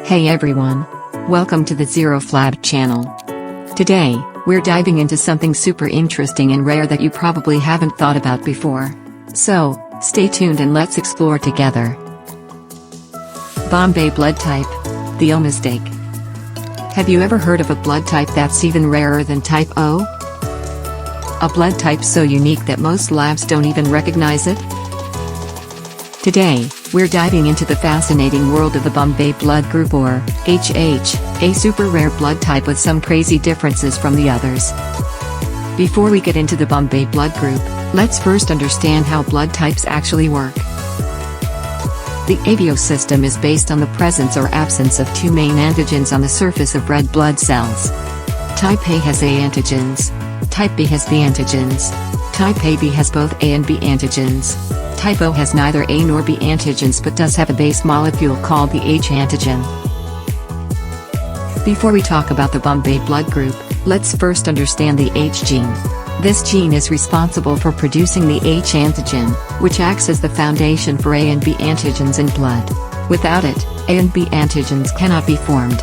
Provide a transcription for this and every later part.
Hey everyone. Welcome to the Zero Flab channel. Today, we're diving into something super interesting and rare that you probably haven't thought about before. So, stay tuned and let's explore together. Bombay blood type. The O mistake. Have you ever heard of a blood type that's even rarer than type O? A blood type so unique that most labs don't even recognize it? Today, we're diving into the fascinating world of the Bombay Blood Group or HH, a super rare blood type with some crazy differences from the others. Before we get into the Bombay Blood Group, let's first understand how blood types actually work. The ABO system is based on the presence or absence of two main antigens on the surface of red blood cells. Type A has A antigens. Type B has B antigens. Type AB has both A and B antigens. Type O has neither A nor B antigens but does have a base molecule called the H antigen. Before we talk about the Bombay blood group, let's first understand the H gene. This gene is responsible for producing the H antigen, which acts as the foundation for A and B antigens in blood. Without it, A and B antigens cannot be formed.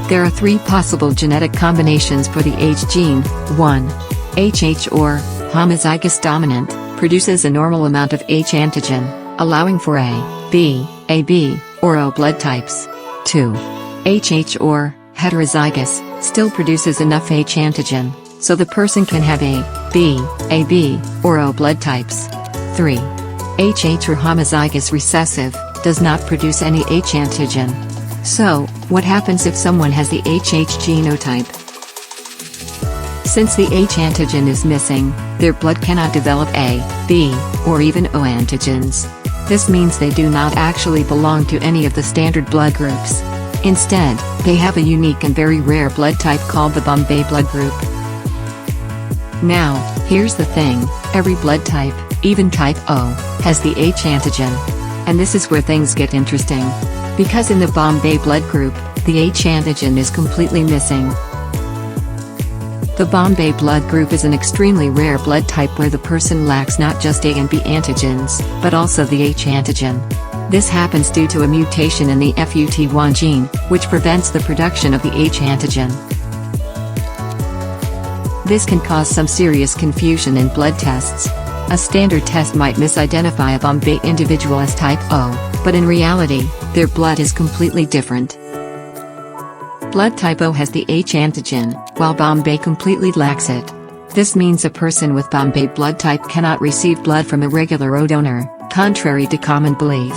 There are three possible genetic combinations for the H gene. 1. HH or homozygous dominant produces a normal amount of H antigen, allowing for A, B, AB, or O blood types. 2. HH or heterozygous still produces enough H antigen, so the person can have A, B, AB, or O blood types. 3. HH or homozygous recessive does not produce any H antigen. So, what happens if someone has the HH genotype? Since the H antigen is missing, their blood cannot develop A, B, or even O antigens. This means they do not actually belong to any of the standard blood groups. Instead, they have a unique and very rare blood type called the Bombay blood group. Now, here's the thing, every blood type, even type O, has the H antigen. And this is where things get interesting. Because in the Bombay blood group, the H antigen is completely missing. The Bombay blood group is an extremely rare blood type where the person lacks not just A and B antigens, but also the H antigen. This happens due to a mutation in the FUT1 gene, which prevents the production of the H antigen. This can cause some serious confusion in blood tests. A standard test might misidentify a Bombay individual as type O, but in reality, their blood is completely different. Blood type O has the H antigen, while Bombay completely lacks it. This means a person with Bombay blood type cannot receive blood from a regular O donor, contrary to common belief.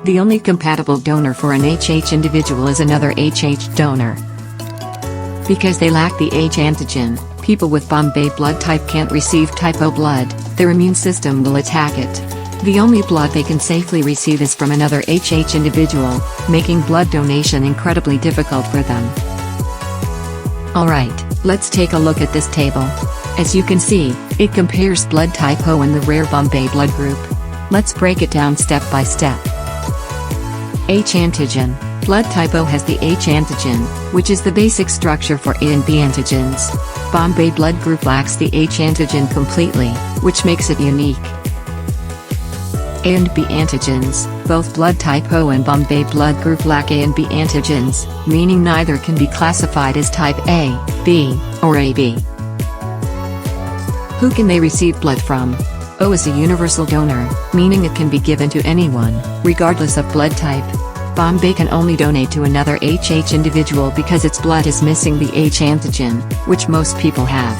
The only compatible donor for an HH individual is another HH donor. Because they lack the H antigen, people with Bombay blood type can't receive type O blood, their immune system will attack it. The only blood they can safely receive is from another HH individual, making blood donation incredibly difficult for them. Alright, let's take a look at this table. As you can see, it compares blood type O and the rare Bombay blood group. Let's break it down step by step. H antigen. Blood type O has the H antigen, which is the basic structure for A and B antigens. Bombay blood group lacks the H antigen completely, which makes it unique. A and B antigens. Both blood type O and Bombay blood group lack A and B antigens, meaning neither can be classified as type A, B, or AB. Who can they receive blood from? O is a universal donor, meaning it can be given to anyone, regardless of blood type. Bombay can only donate to another HH individual because its blood is missing the H antigen, which most people have.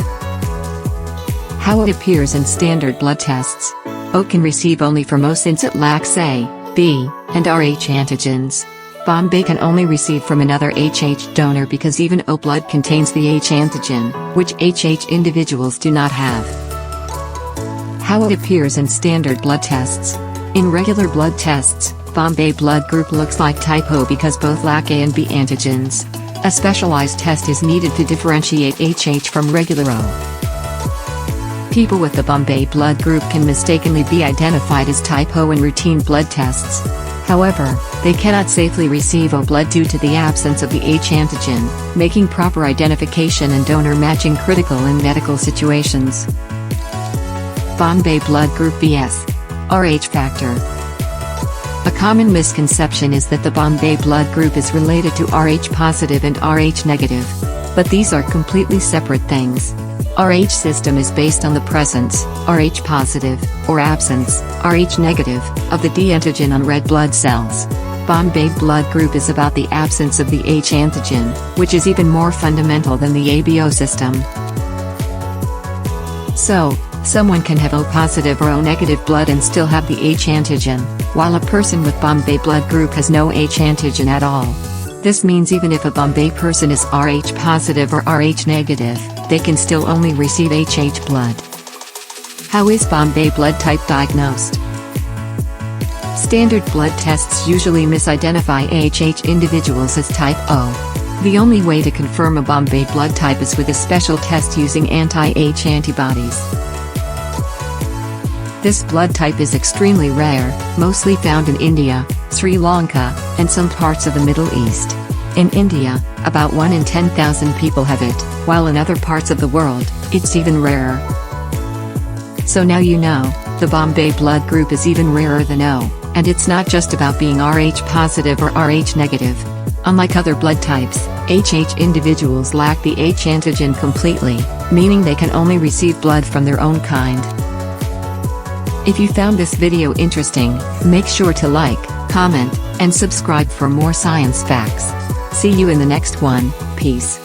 How it appears in standard blood tests. O can receive only from O since it lacks A, B, and Rh antigens. Bombay can only receive from another HH donor because even O blood contains the H antigen, which HH individuals do not have. How it appears in standard blood tests. In regular blood tests, Bombay blood group looks like type O because both lack A and B antigens. A specialized test is needed to differentiate HH from regular O. People with the Bombay blood group can mistakenly be identified as type O in routine blood tests. However, they cannot safely receive O blood due to the absence of the H antigen, making proper identification and donor matching critical in medical situations. Bombay blood group BS. Rh factor. A common misconception is that the Bombay Blood Group is related to Rh positive and Rh negative. But these are completely separate things. Rh system is based on the presence, Rh positive, or absence, Rh negative, of the D antigen on red blood cells. Bombay Blood Group is about the absence of the H antigen, which is even more fundamental than the ABO system. So, someone can have O positive or O negative blood and still have the H antigen, while a person with Bombay Blood Group has no H antigen at all. This means even if a Bombay person is Rh positive or Rh negative, they can still only receive HH blood. How is Bombay blood type diagnosed? Standard blood tests usually misidentify HH individuals as type O. The only way to confirm a Bombay blood type is with a special test using anti-H antibodies. This blood type is extremely rare, mostly found in India, Sri Lanka, and some parts of the Middle East. In India, about 1 in 10,000 people have it, while in other parts of the world, it's even rarer. So now you know, the Bombay Blood Group is even rarer than O, and it's not just about being Rh positive or Rh negative. Unlike other blood types, HH individuals lack the H antigen completely, meaning they can only receive blood from their own kind. If you found this video interesting, make sure to like, comment, and subscribe for more science facts. See you in the next one. Peace.